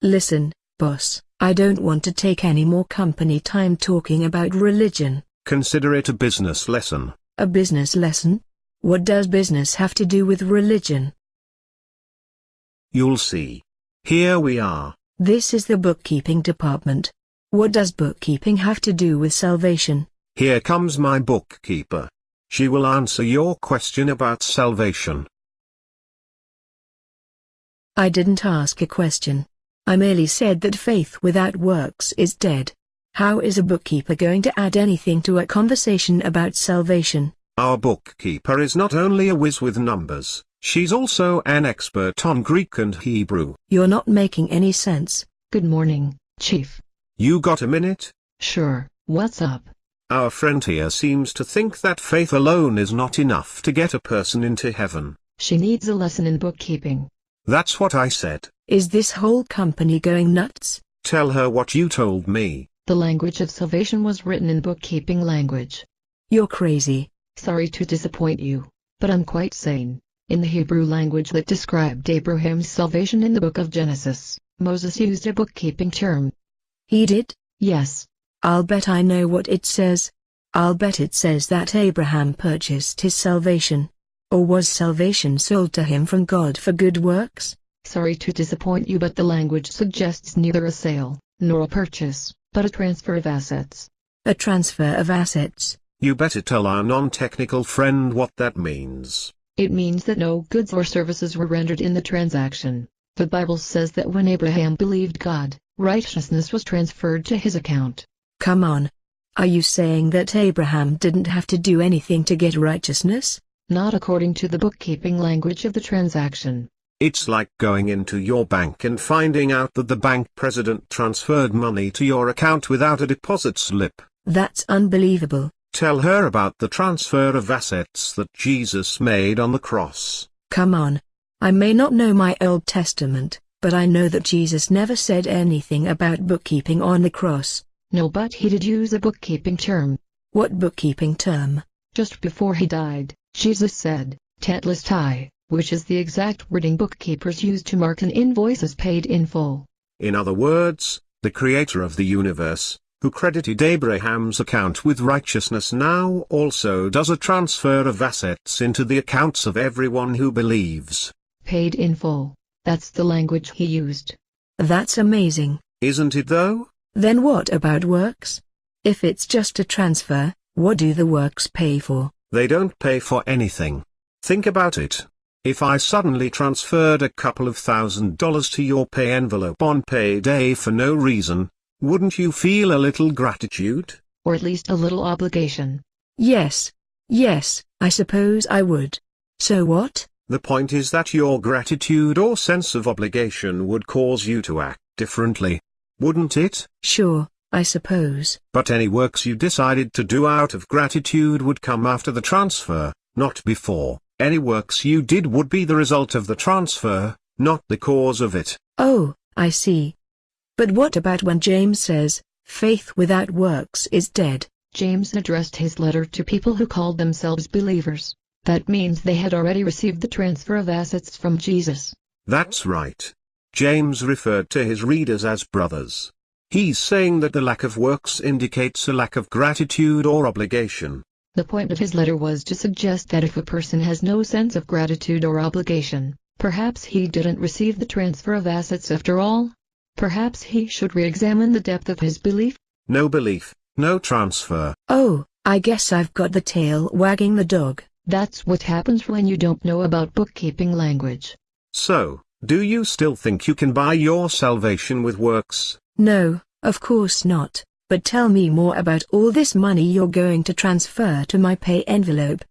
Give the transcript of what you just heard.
Listen, boss, I don't want to take any more company time talking about religion. Consider it a business lesson. A business lesson? What does business have to do with religion? You'll see. Here we are. This is the bookkeeping department. What does bookkeeping have to do with salvation? Here comes my bookkeeper. She will answer your question about salvation. I didn't ask a question. I merely said that faith without works is dead. How is a bookkeeper going to add anything to a conversation about salvation? Our bookkeeper is not only a whiz with numbers, she's also an expert on Greek and Hebrew. You're not making any sense. Good morning, Chief. You got a minute? Sure, what's up? Our friend here seems to think that faith alone is not enough to get a person into heaven. She needs a lesson in bookkeeping. That's what I said. Is this whole company going nuts? Tell her what you told me. The language of salvation was written in bookkeeping language. You're crazy. Sorry to disappoint you, but I'm quite sane. In the Hebrew language that described Abraham's salvation in the book of Genesis, Moses used a bookkeeping term. He did? Yes. I'll bet I know what it says. I'll bet it says that Abraham purchased his salvation. Or was salvation sold to him from God for good works? Sorry to disappoint you, but the language suggests neither a sale, nor a purchase, but a transfer of assets. A transfer of assets? You better tell our non-technical friend what that means. It means that no goods or services were rendered in the transaction. The Bible says that when Abraham believed God, righteousness was transferred to his account. Come on. Are you saying that Abraham didn't have to do anything to get righteousness? Not according to the bookkeeping language of the transaction. It's like going into your bank and finding out that the bank president transferred money to your account without a deposit slip. That's unbelievable. Tell her about the transfer of assets that Jesus made on the cross. Come on. I may not know my Old Testament, but I know that Jesus never said anything about bookkeeping on the cross. No, but he did use a bookkeeping term. What bookkeeping term? Just before he died, Jesus said, tetelestai, which is the exact wording bookkeepers use to mark an invoice as paid in full. In other words, the creator of the universe, who credited Abraham's account with righteousness, now also does a transfer of assets into the accounts of everyone who believes. Paid in full. That's the language he used. That's amazing. Isn't it though? Then what about works? If it's just a transfer, what do the works pay for? They don't pay for anything. Think about it. If I suddenly transferred a couple of $1,000s to your pay envelope on payday for no reason, wouldn't you feel a little gratitude? Or at least a little obligation. Yes, I suppose I would. So what? The point is that your gratitude or sense of obligation would cause you to act differently. Wouldn't it? Sure, I suppose. But any works you decided to do out of gratitude would come after the transfer, not before. Any works you did would be the result of the transfer, not the cause of it. Oh, I see. But what about when James says, faith without works is dead? James addressed his letter to people who called themselves believers. That means they had already received the transfer of assets from Jesus. That's right. James referred to his readers as brothers. He's saying that the lack of works indicates a lack of gratitude or obligation. The point of his letter was to suggest that if a person has no sense of gratitude or obligation, perhaps he didn't receive the transfer of assets after all. Perhaps he should re-examine the depth of his belief. No belief, no transfer. Oh, I guess I've got the tail wagging the dog. That's what happens when you don't know about bookkeeping language. So, do you still think you can buy your salvation with works? No, of course not. But tell me more about all this money you're going to transfer to my pay envelope.